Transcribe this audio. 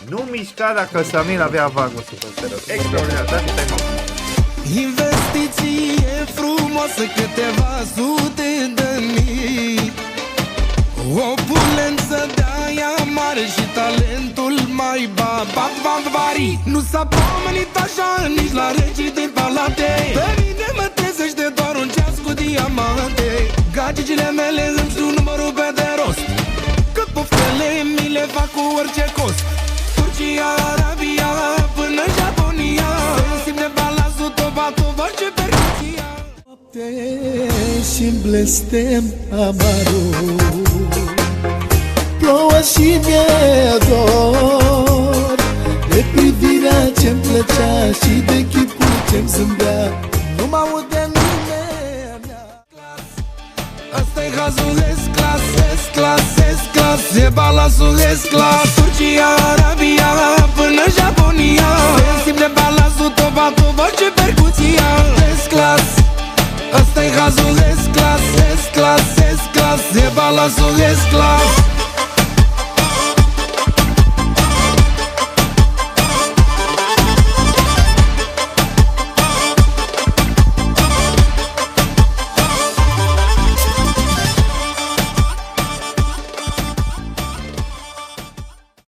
Nu mișca dacă Samir avea vagul super. Extraordinar, dați time-out. Investiție frumoasă, câteva sute de mii. Opulență de-aia mare și talentul mai vari. Nu s-a pomenit așa nici la regii din palate. Pe mine mă trezește doar un ceas cu diamante. Gagicile mele îmi știu numărul pe de rost, că poftele mi le fac cu orice cost. Turcia, Arabia, până Japonia, simte balasul, toba și percuția. Noapte și-mi blestem amarul, plouă și mi-e dor de privirea ce-mi plăcea și de chipul ce-mi zâmbea. Nu mă aude nimeni. Asta-i hazul S-Class, S-Class, S-Class, e balasul S-Class. Turcia, Arabia, până Japonia, simte balasul, toba și percuția. S-Class, asta-i hazul S-Class, S-Class, S-Class, e balasul S-Class.